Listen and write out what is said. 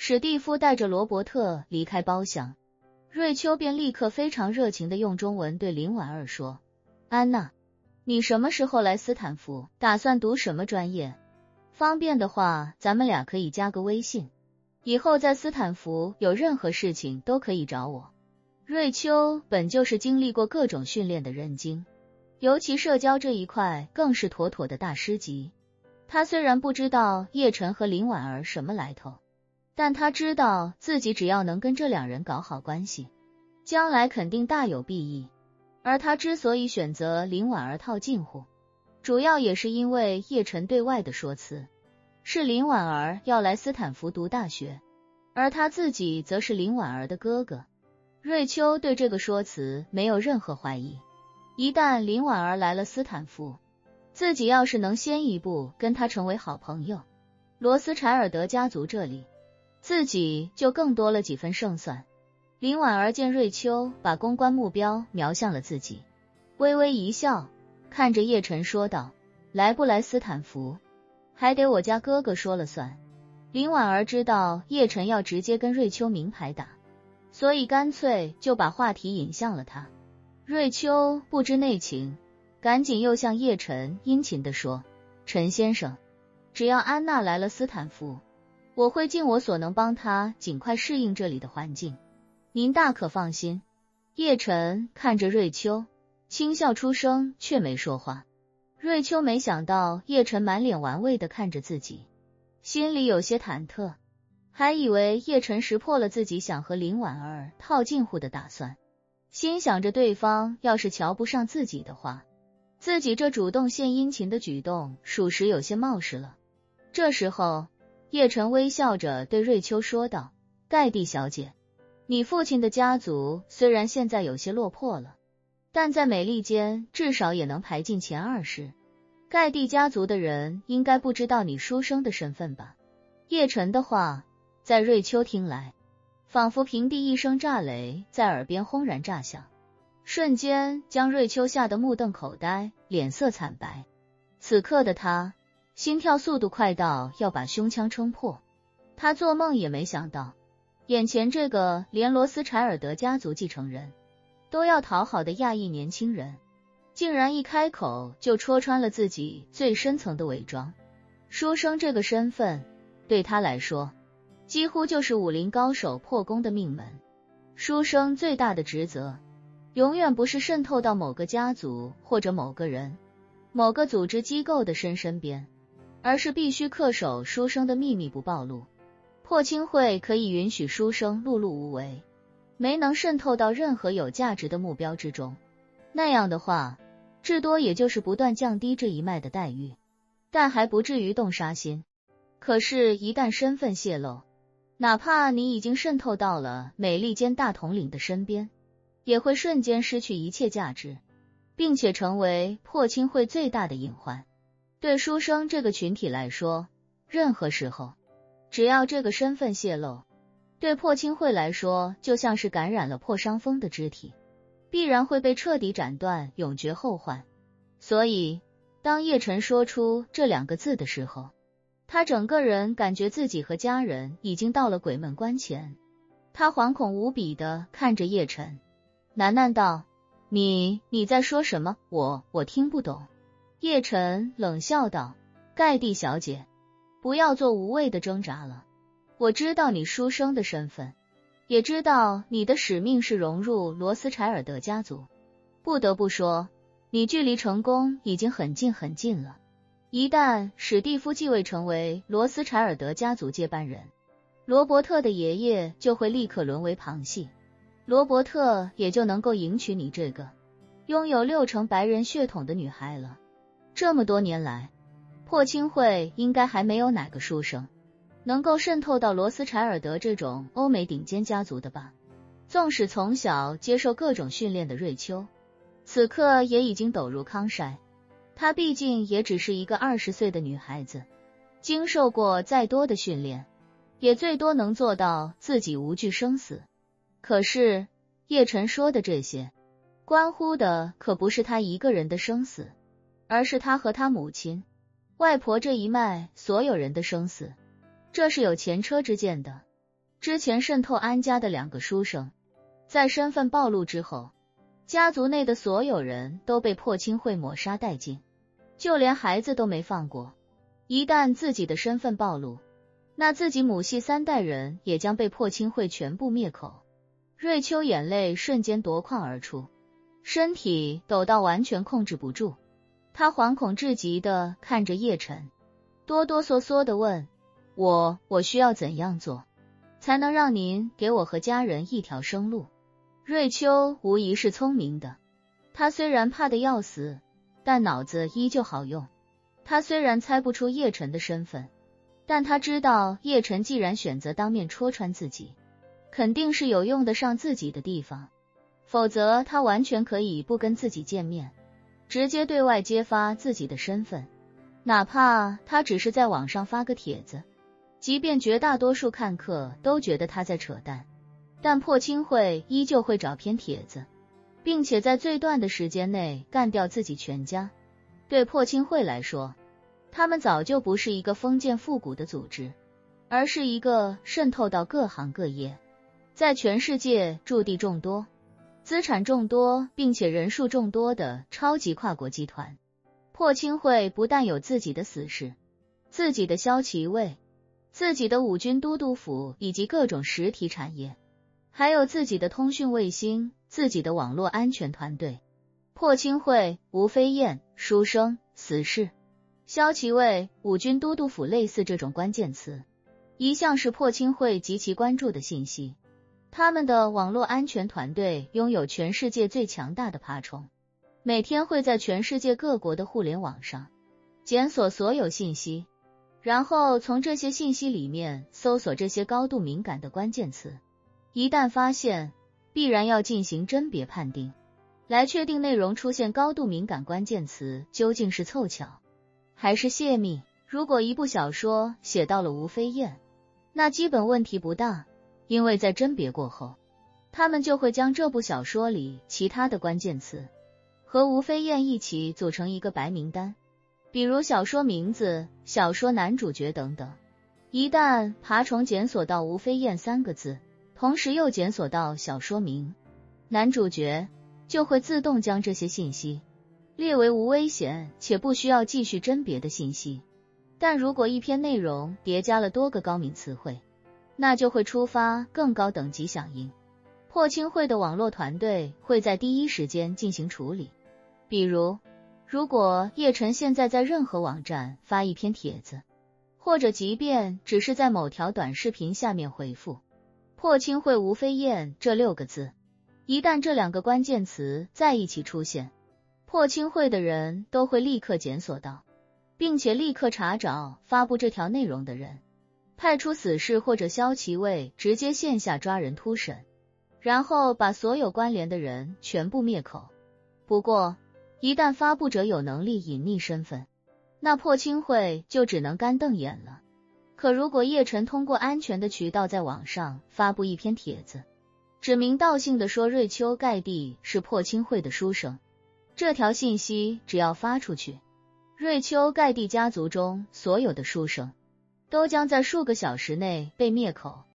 史蒂夫带着罗伯特离开包厢，瑞秋便立刻非常热情地用中文对林婉儿说：安娜，你什么时候来斯坦福？打算读什么专业？方便的话，咱们俩可以加个微信，以后在斯坦福有任何事情都可以找我。瑞秋本就是经历过各种训练的人精，尤其社交这一块更是妥妥的大师级。他虽然不知道叶晨和林婉儿什么来头，但他知道自己只要能跟这两人搞好关系，将来肯定大有裨益。而他之所以选择林婉儿套近乎，主要也是因为叶晨对外的说辞是林婉儿要来斯坦福读大学，而他自己则是林婉儿的哥哥。瑞秋对这个说辞没有任何怀疑，一旦林婉儿来了斯坦福，自己要是能先一步跟他成为好朋友，罗斯柴尔德家族这里自己就更多了几分胜算。林婉儿见瑞秋把公关目标瞄向了自己，微微一笑，看着叶晨说道：来不来斯坦福还得我家哥哥说了算。林婉儿知道叶晨要直接跟瑞秋明牌打，所以干脆就把话题引向了他。瑞秋不知内情，赶紧又向叶晨殷勤地说：陈先生，只要安娜来了斯坦福，我会尽我所能帮她尽快适应这里的环境，您大可放心。叶晨看着瑞秋，轻笑出声，却没说话。瑞秋没想到叶晨满脸玩味地看着自己，心里有些忐忑，还以为叶晨识破了自己想和林婉儿套近乎的打算，心想着对方要是瞧不上自己的话，自己这主动献殷勤的举动属实有些冒失了。这时候叶晨微笑着对瑞秋说道：盖蒂小姐，你父亲的家族虽然现在有些落魄了，但在美利坚至少也能排进前20。盖蒂家族的人应该不知道你书生的身份吧？叶晨的话在瑞秋听来，仿佛平地一声炸雷在耳边轰然炸响，瞬间将瑞秋吓得目瞪口呆，脸色惨白。此刻的他心跳速度快到要把胸腔撑破，他做梦也没想到，眼前这个连罗斯柴尔德家族继承人都要讨好的亚裔年轻人，竟然一开口就戳穿了自己最深层的伪装。书生这个身份对他来说几乎就是武林高手破功的命门。书生最大的职责永远不是渗透到某个家族或者某个人、某个组织机构的身边，而是必须恪守书生的秘密不暴露。破清会可以允许书生碌碌无为，没能渗透到任何有价值的目标之中，那样的话至多也就是不断降低这一脉的待遇，但还不至于动杀心。可是一旦身份泄露，哪怕你已经渗透到了美利坚大统领的身边，也会瞬间失去一切价值，并且成为破清会最大的隐患。对书生这个群体来说，任何时候只要这个身份泄露，对破清会来说就像是感染了破伤风的肢体，必然会被彻底斩断，永绝后患。所以当叶晨说出这2个字的时候，他整个人感觉自己和家人已经到了鬼门关前。他惶恐无比地看着叶晨，喃喃道：你在说什么？我听不懂。叶晨冷笑道：盖蒂小姐，不要做无谓的挣扎了。我知道你书生的身份，也知道你的使命是融入罗斯柴尔德家族。不得不说，你距离成功已经很近很近了。一旦史蒂夫继位成为罗斯柴尔德家族接班人，罗伯特的爷爷就会立刻沦为旁系，罗伯特也就能够迎娶你这个拥有6成白人血统的女孩了。这么多年来，破清会应该还没有哪个书生能够渗透到罗斯柴尔德这种欧美顶尖家族的吧。纵使从小接受各种训练的瑞秋，此刻也已经陡入康筛。她毕竟也只是一个20岁的女孩子，经受过再多的训练，也最多能做到自己无惧生死。可是叶晨说的这些，关乎的可不是她一个人的生死，而是她和她母亲、外婆这一脉所有人的生死，这是有前车之鉴的。之前渗透安家的2个书生，在身份暴露之后，家族内的所有人都被破清会抹杀殆尽，就连孩子都没放过。一旦自己的身份暴露，那自己母系3代人也将被破清会全部灭口。瑞秋眼泪瞬间夺眶而出，身体抖到完全控制不住。他惶恐至极地看着叶晨，哆哆嗦嗦地问：我需要怎样做，才能让您给我和家人一条生路？瑞秋无疑是聪明的，他虽然怕得要死，但脑子依旧好用。他虽然猜不出叶晨的身份，但他知道叶晨既然选择当面戳穿自己，肯定是有用得上自己的地方，否则他完全可以不跟自己见面，直接对外揭发自己的身份，哪怕他只是在网上发个帖子，即便绝大多数看客都觉得他在扯淡，但破清会依旧会找篇帖子，并且在最短的时间内干掉自己全家。对破清会来说，他们早就不是一个封建复古的组织，而是一个渗透到各行各业，在全世界驻地众多、资产众多并且人数众多的超级跨国集团。破清会不但有自己的死士、自己的骁骑卫、自己的五军都督府以及各种实体产业，还有自己的通讯卫星、自己的网络安全团队。破清会、吴飞燕、书生、死士、骁骑卫、五军都督府类似这种关键词，一向是破清会极其关注的信息。他们的网络安全团队拥有全世界最强大的爬虫，每天会在全世界各国的互联网上检索所有信息，然后从这些信息里面搜索这些高度敏感的关键词，一旦发现，必然要进行甄别判定，来确定内容出现高度敏感关键词究竟是凑巧还是泄密。如果一部小说写到了吴飞燕，那基本问题不大，因为在甄别过后，他们就会将这部小说里其他的关键词和吴飞燕一起组成一个白名单，比如小说名字、小说男主角等等。一旦爬虫检索到吴飞燕3个字，同时又检索到小说名、男主角，就会自动将这些信息列为无危险且不需要继续甄别的信息。但如果一篇内容叠加了多个高敏词汇，那就会触发更高等级响应。破清会的网络团队会在第一时间进行处理，比如如果叶晨现在在任何网站发一篇帖子，或者即便只是在某条短视频下面回复破清会吴飞燕这6个字，一旦这2个关键词在一起出现，破清会的人都会立刻检索到，并且立刻查找发布这条内容的人，派出死士或者骁骑卫直接线下抓人突审，然后把所有关联的人全部灭口。不过一旦发布者有能力隐匿身份，那破清会就只能干瞪眼了。可如果叶晨通过安全的渠道在网上发布一篇帖子，指名道姓的说瑞秋盖蒂是破清会的书生，这条信息只要发出去，瑞秋盖蒂家族中所有的书生都将在数个小时内被灭口。